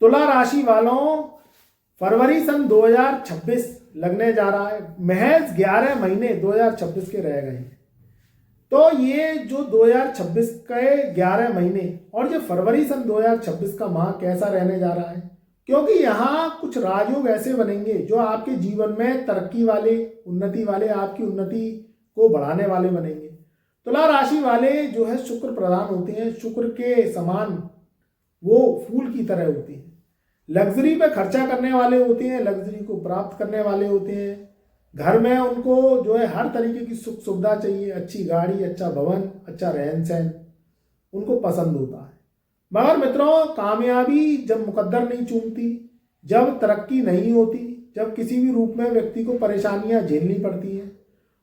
तुला राशि वालों, फरवरी सन 2026 लगने जा रहा है। महज 11 महीने 2026 के रह गए हैं। तो ये जो 2026 के 11 महीने और जो फरवरी सन 2026 का माह कैसा रहने जा रहा है, क्योंकि यहाँ कुछ राजयोग ऐसे बनेंगे जो आपके जीवन में तरक्की वाले, उन्नति वाले, आपकी उन्नति को बढ़ाने वाले बनेंगे। तुला राशि वाले जो है शुक्र प्रधान होते हैं, शुक्र के समान वो फूल की तरह होती हैं। लग्जरी पे खर्चा करने वाले होते हैं, लग्जरी को प्राप्त करने वाले होते हैं। घर में उनको जो है हर तरीके की सुख सुविधा चाहिए, अच्छी गाड़ी, अच्छा भवन, अच्छा रहन सहन उनको पसंद होता है। मगर मित्रों, कामयाबी जब मुकद्दर नहीं चूमती, जब तरक्की नहीं होती, जब किसी भी रूप में व्यक्ति को परेशानियां झेलनी पड़ती हैं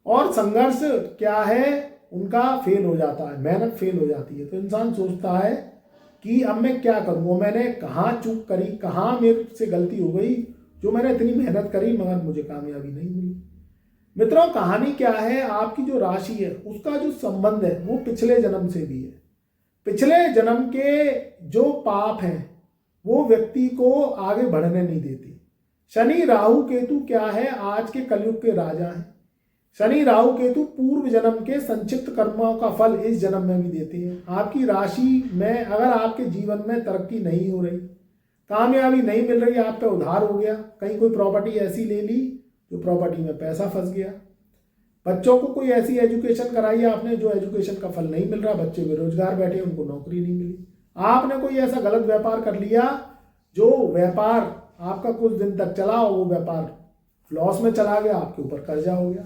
और संघर्ष क्या है उनका फेल हो जाता है, मेहनत फेल हो जाती है, तो इंसान सोचता है कि अब मैं क्या करूँ, मैंने कहाँ चूक करी, कहाँ मेरे से गलती हो गई जो मैंने इतनी मेहनत करी मगर मुझे कामयाबी नहीं मिली। मित्रों, कहानी क्या है, आपकी जो राशि है उसका जो संबंध है वो पिछले जन्म से भी है। पिछले जन्म के जो पाप हैं वो व्यक्ति को आगे बढ़ने नहीं देते। शनि राहु केतु क्या है, आज के कलयुग के राजा हैं। शनि राहु केतु पूर्व जन्म के संचित कर्मों का फल इस जन्म में भी देते हैं। आपकी राशि में अगर आपके जीवन में तरक्की नहीं हो रही, कामयाबी नहीं मिल रही, आप पे उधार हो गया, कहीं कोई प्रॉपर्टी ऐसी ले ली जो प्रॉपर्टी में पैसा फंस गया, बच्चों को कोई ऐसी एजुकेशन कराई आपने जो एजुकेशन का फल नहीं मिल रहा, बच्चे बेरोजगार बैठे, उनको नौकरी नहीं मिली, आपने कोई ऐसा गलत व्यापार कर लिया जो व्यापार आपका कुछ दिन तक चला और वो व्यापार लॉस में चला गया, आपके ऊपर कर्जा हो गया।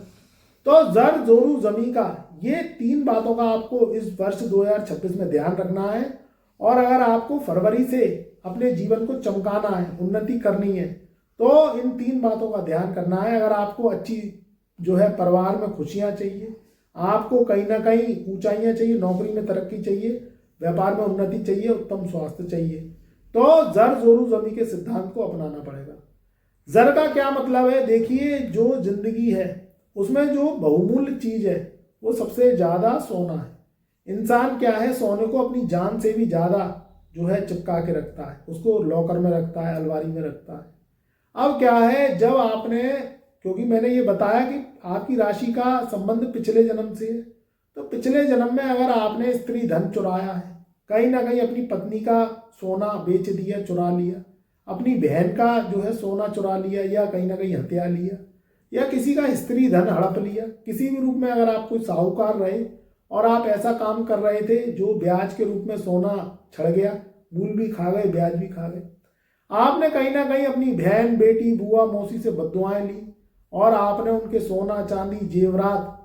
तो जर जोरू जमी का, ये 3 बातों का आपको इस वर्ष 2026 में ध्यान रखना है। और अगर आपको फरवरी से अपने जीवन को चमकाना है, उन्नति करनी है, तो इन 3 बातों का ध्यान करना है। अगर आपको अच्छी जो है परिवार में खुशियां चाहिए, आपको कहीं ना कहीं ऊंचाइयां चाहिए, नौकरी में तरक्की चाहिए, व्यापार में उन्नति चाहिए, उत्तम स्वास्थ्य चाहिए, तो जर जोरू जमी के सिद्धांत को अपनाना पड़ेगा। जर का क्या मतलब है, देखिए, जो जिंदगी है उसमें जो बहुमूल्य चीज है वो सबसे ज्यादा सोना है। इंसान क्या है, सोने को अपनी जान से भी ज्यादा जो है चिपका के रखता है, उसको लॉकर में रखता है, अलमारी में रखता है। अब क्या है, जब आपने, क्योंकि मैंने ये बताया कि आपकी राशि का संबंध पिछले जन्म से है, तो पिछले जन्म में अगर आपने स्त्री धन चुराया है, कहीं ना कहीं अपनी पत्नी का सोना बेच दिया, चुरा लिया, अपनी बहन का जो है सोना चुरा लिया, या कहीं ना कहीं हत्या लिया, या किसी का स्त्री धन हड़प लिया, किसी भी रूप में अगर आप कोई साहूकार रहे और आप ऐसा काम कर रहे थे जो ब्याज के रूप में सोना छड़ गया, मूल भी खा गए, ब्याज भी खा गए, आपने कहीं ना कहीं अपनी बहन, बेटी, बुआ, मौसी से बद्दुआएं ली और आपने उनके सोना, चांदी, जेवरात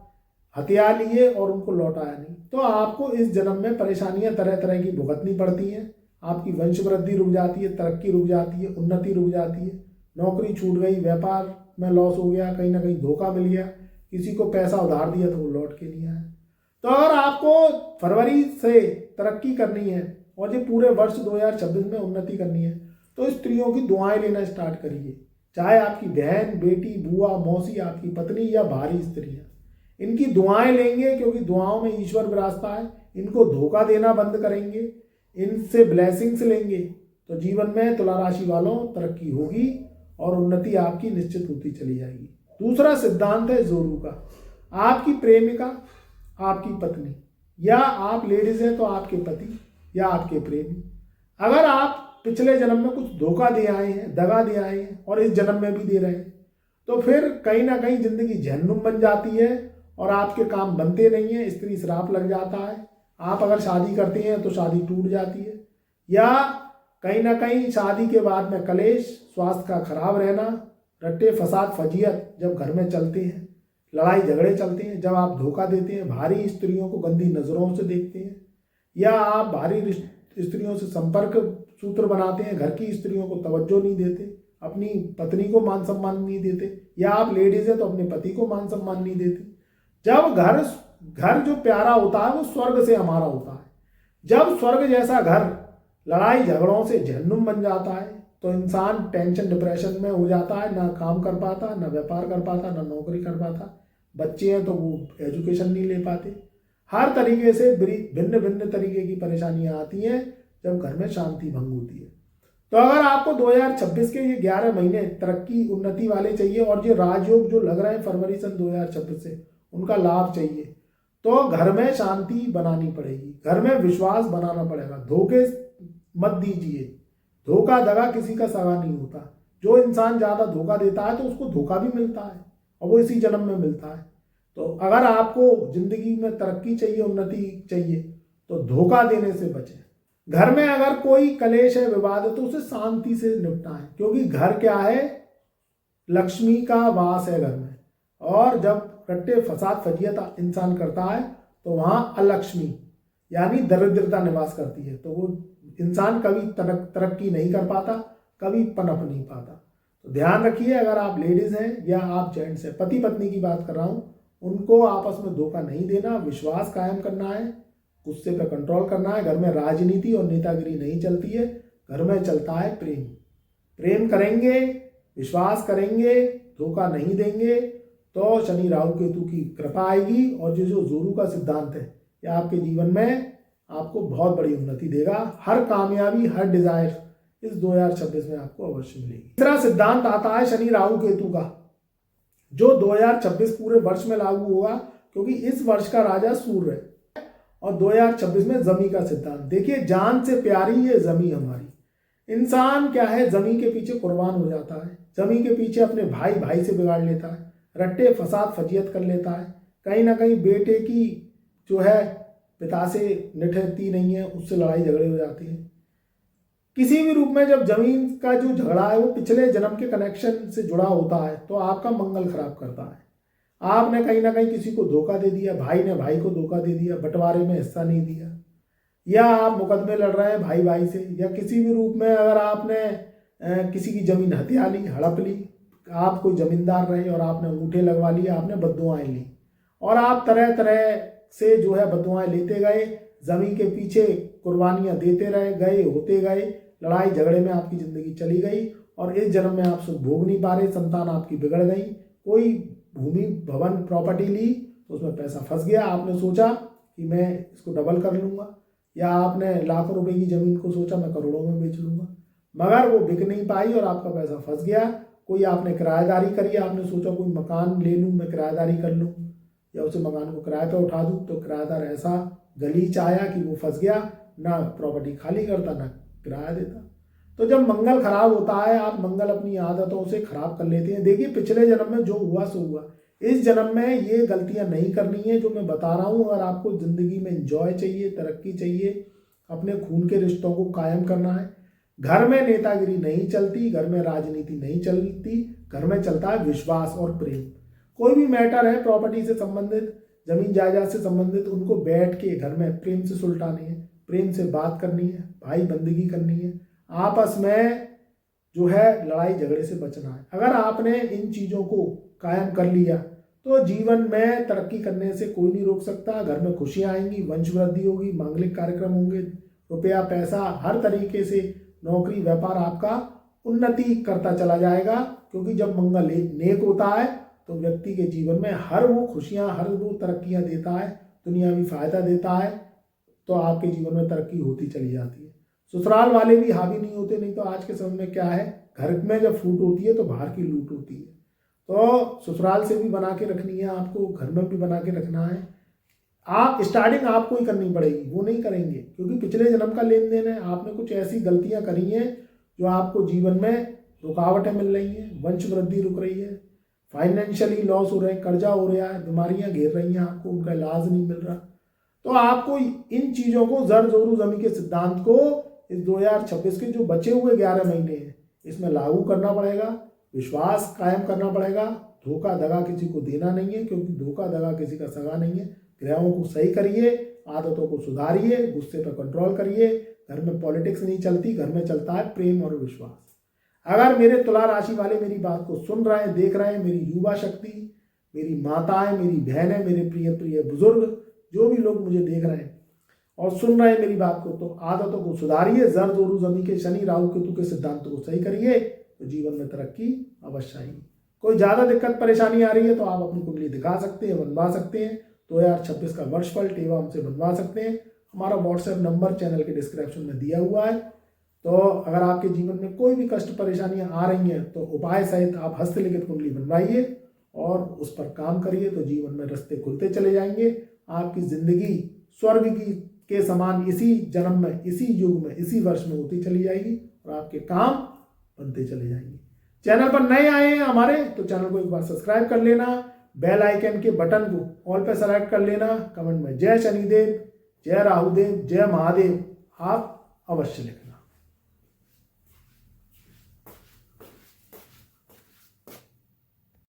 हथिया लिए और उनको लौटाया नहीं, तो आपको इस जन्म में परेशानियां तरह तरह की भुगतनी पड़ती हैं। आपकी वंश वृद्धि रुक जाती है, तरक्की रुक जाती है, उन्नति रुक जाती है, नौकरी छूट गई, व्यापार में लॉस हो गया, कहीं ना कहीं धोखा मिल गया, किसी को पैसा उधार दिया तो वो लौट के नहीं आया। तो अगर आपको फरवरी से तरक्की करनी है और ये पूरे वर्ष 2026 में उन्नति करनी है, तो स्त्रियों की दुआएं लेना स्टार्ट करिए। चाहे आपकी बहन, बेटी, बुआ, मौसी, आपकी पत्नी या बाहरी स्त्रियां, इनकी दुआएं लेंगे, क्योंकि दुआओं में ईश्वर विराजता है। इनको धोखा देना बंद करेंगे, इनसे ब्लेसिंग्स लेंगे, तो जीवन में तुला राशि वालों तरक्की होगी और उन्नति आपकी निश्चित होती चली जाएगी। दूसरा सिद्धांत है जोरू का। आपकी प्रेमिका, आपकी पत्नी, या आप लेडीज हैं तो आपके पति या आपके प्रेमी, अगर आप पिछले जन्म में कुछ धोखा दे आए हैं, दगा दे आए हैं और इस जन्म में भी दे रहे हैं, तो फिर कहीं ना कहीं जिंदगी जहन्नुम बन जाती है और आपके काम बनते नहीं हैं, स्त्री श्राप लग जाता है। आप अगर शादी करते हैं तो शादी टूट जाती है, या कहीं ना कहीं शादी के बाद में कलेश, स्वास्थ्य का खराब रहना, रट्टे फसाद फजीयत जब घर में चलते हैं, लड़ाई झगड़े चलते हैं, जब आप धोखा देते हैं, भारी स्त्रियों को गंदी नज़रों से देखते हैं, या आप भारी स्त्रियों से संपर्क सूत्र बनाते हैं, घर की स्त्रियों को तवज्जो नहीं देते, अपनी पत्नी को मान सम्मान नहीं देते, या आप लेडीज हैं तो अपने पति को मान सम्मान नहीं देते। जब घर जो प्यारा होता है वो स्वर्ग से हमारा होता है। जब स्वर्ग जैसा घर लड़ाई झगड़ों से जहन्नुम बन जाता है तो इंसान टेंशन, डिप्रेशन में हो जाता है, ना काम कर पाता, ना व्यापार कर पाता, ना नौकरी कर पाता, बच्चे हैं तो वो एजुकेशन नहीं ले पाते, हर तरीके से भिन्न भिन्न तरीके की परेशानियां आती हैं जब घर में शांति भंग होती है। तो अगर आपको 2026 के ये 11 महीने तरक्की उन्नति वाले चाहिए और ये राजयोग जो लग रहे हैं फरवरी सन 2026 से उनका लाभ चाहिए, तो घर में शांति बनानी पड़ेगी, घर में विश्वास बनाना पड़ेगा। धोखे मत दीजिए, धोखा दगा किसी का सगा नहीं होता। जो इंसान ज़्यादा धोखा देता है तो उसको धोखा भी मिलता है और वो इसी जन्म में मिलता है। तो अगर आपको जिंदगी में तरक्की चाहिए, उन्नति चाहिए, तो धोखा देने से बचें। घर में अगर कोई कलेश है, विवाद है, तो उसे शांति से निपटाएं, क्योंकि घर क्या है, लक्ष्मी का वास है घर में। और जब रट्टे फसाद फजियत इंसान करता है तो वहां अलक्ष्मी यानी दरिद्रता निवास करती है, तो वो इंसान कभी तरक्की नहीं कर पाता, कभी पनप नहीं पाता। तो ध्यान रखिए, अगर आप लेडीज हैं या आप जेंट्स हैं, पति पत्नी की बात कर रहा हूं, उनको आपस में धोखा नहीं देना, विश्वास कायम करना है, गुस्से पर कंट्रोल करना है। घर में राजनीति और नेतागिरी नहीं चलती है, घर में चलता है प्रेम। प्रेम करेंगे, विश्वास करेंगे, धोखा नहीं देंगे, तो शनि राहु केतु की कृपा आएगी और जो जोरू का सिद्धांत है यह आपके जीवन में आपको बहुत बड़ी उन्नति देगा। हर कामयाबी, हर डिजायर इस 2026 में आपको अवश्य मिलेगी। तीसरा सिद्धांत आता है शनि राहु केतु का, जो 2026 पूरे वर्ष में लागू होगा, क्योंकि इस वर्ष का राजा सूर्य है और 2026 में जमी का सिद्धांत। देखिए, जान से प्यारी ये जमी हमारी। इंसान क्या है, जमी के पीछे कुर्बान हो जाता है, जमी के पीछे अपने भाई से बिगाड़ लेता है, रट्टे फसाद फजियत कर लेता है, कहीं ना कहीं बेटे की जो है पिता से निठरती नहीं है, उससे लड़ाई झगड़े हो जाती है। किसी भी रूप में जब जमीन का जो झगड़ा है वो पिछले जन्म के कनेक्शन से जुड़ा होता है तो आपका मंगल खराब करता है। आपने कहीं ना कहीं किसी को धोखा दे दिया, भाई ने भाई को धोखा दे दिया, बंटवारे में हिस्सा नहीं दिया, या आप मुकदमे लड़ रहे हैं भाई से, या किसी भी रूप में अगर आपने किसी की जमीन हथिया ली, हड़प ली, आप कोई जमींदार रहे और आपने अंगूठे लगवा लिए, आपने बद्दुआएं ली और आप तरह तरह से जो है बद्दुआएं लेते गए, जमीन के पीछे कुर्बानियां देते रहे गए, होते गए, लड़ाई झगड़े में आपकी जिंदगी चली गई और इस जन्म में आप सुख भोग नहीं पा रहे, संतान आपकी बिगड़ गई, कोई भूमि भवन प्रॉपर्टी ली तो उसमें पैसा फंस गया, आपने सोचा कि मैं इसको डबल कर लूँगा, या आपने लाखों रुपए की जमीन को सोचा मैं करोड़ों में बेच लूँगा, मगर वो बिक नहीं पाई और आपका पैसा फंस गया। कोई आपने किराएदारी करी, आपने सोचा कोई मकान ले लूँ, मैं किराएदारी कर लूँ या उसे मकान को किराए पर उठा दूँ, तो किराएदार ऐसा गलीच आया कि वो फंस गया, ना प्रॉपर्टी खाली करता ना किराया देता। तो जब मंगल खराब होता है, आप मंगल अपनी आदतों से खराब कर लेते हैं। देखिए, पिछले जन्म में जो हुआ सो हुआ, इस जन्म में ये गलतियां नहीं करनी है जो मैं बता रहा हूँ। अगर आपको जिंदगी में एंजॉय चाहिए, तरक्की चाहिए, अपने खून के रिश्तों को कायम करना है, घर में नेतागिरी नहीं चलती, घर में राजनीति नहीं चलती, घर में चलता है विश्वास और प्रेम। कोई भी मैटर है प्रॉपर्टी से संबंधित, जमीन जायदाद से संबंधित, उनको बैठ के घर में प्रेम से सुलटानी है, प्रेम से बात करनी है, भाई बंदगी करनी है, आपस में जो है लड़ाई झगड़े से बचना है। अगर आपने इन चीज़ों को कायम कर लिया तो जीवन में तरक्की करने से कोई नहीं रोक सकता। घर में खुशियाँ आएंगी, वंश वृद्धि होगी, मांगलिक कार्यक्रम होंगे, रुपया पैसा हर तरीके से, नौकरी व्यापार आपका उन्नति करता चला जाएगा। क्योंकि जब मंगल नेक होता है तो व्यक्ति के जीवन में हर वो खुशियाँ, हर वो तरक्कियाँ देता है, दुनियावी फायदा देता है, तो आपके जीवन में तरक्की होती चली जाती है। ससुराल वाले भी हावी नहीं होते, नहीं तो आज के समय में क्या है, घर में जब फूट होती है तो बाहर की लूट होती है। तो ससुराल से भी बना के रखनी है आपको, घर में भी बना के रखना है। आप स्टार्टिंग आपको ही करनी पड़ेगी, वो नहीं करेंगे, क्योंकि पिछले जन्म का लेन देन है। आपने कुछ ऐसी गलतियां करी हैं जो आपको जीवन में रुकावटें मिल रही हैं, वंश वृद्धि रुक रही है, फाइनेंशियली लॉस हो रहे हैं, कर्जा हो रहा है, बीमारियां घेर रही हैं आपको, उनका इलाज नहीं मिल रहा। तो आपको इन चीज़ों को, जर जोरू जमी के सिद्धांत को इस 2026 के जो बचे हुए 11 महीने हैं इसमें लागू करना पड़ेगा, विश्वास कायम करना पड़ेगा। धोखा दगा किसी को देना नहीं है, क्योंकि धोखा दगा किसी का सगा नहीं है। ग्रहों को सही करिए, आदतों को सुधारिए, गुस्से पर कंट्रोल करिए। घर में पॉलिटिक्स नहीं चलती, घर में चलता है प्रेम और विश्वास। अगर मेरे तुला राशि वाले मेरी बात को सुन रहे हैं, देख रहे हैं, मेरी युवा शक्ति, मेरी माताएं, मेरी बहनें, मेरे प्रिय प्रिय बुजुर्ग, जो भी लोग मुझे देख रहे हैं और सुन रहे हैं मेरी बात को, तो आदतों को सुधारिए, जर जोरू जमी के शनि राहु केतु के सिद्धांतों को सही करिए, तो जीवन में तरक्की अवश्य आएगी। कोई ज़्यादा दिक्कत परेशानी आ रही है तो आप अपनी कुंडली दिखा सकते हैं, बनवा सकते हैं। 2026 का वर्षफल टेवा हमसे बनवा सकते हैं। हमारा व्हाट्सएप नंबर चैनल के डिस्क्रिप्शन में दिया हुआ है। तो अगर आपके जीवन में कोई भी कष्ट परेशानियां आ रही हैं तो उपाय सहित आप हस्तलिखित कुंडली बनवाइए और उस पर काम करिए, तो जीवन में रास्ते खुलते चले जाएंगे। आपकी जिंदगी स्वर्ग की के समान इसी जन्म में, इसी युग में, इसी वर्ष में होती चली जाएगी और आपके काम बनते चले जाएंगे। चैनल पर नए आए हैं हमारे तो चैनल को एक बार सब्सक्राइब कर लेना, बेल आइकन के बटन को ऑल पे सेलेक्ट कर लेना, कमेंट में जय शनिदेव, जय राहुदेव, जय महादेव आप अवश्य लिखें।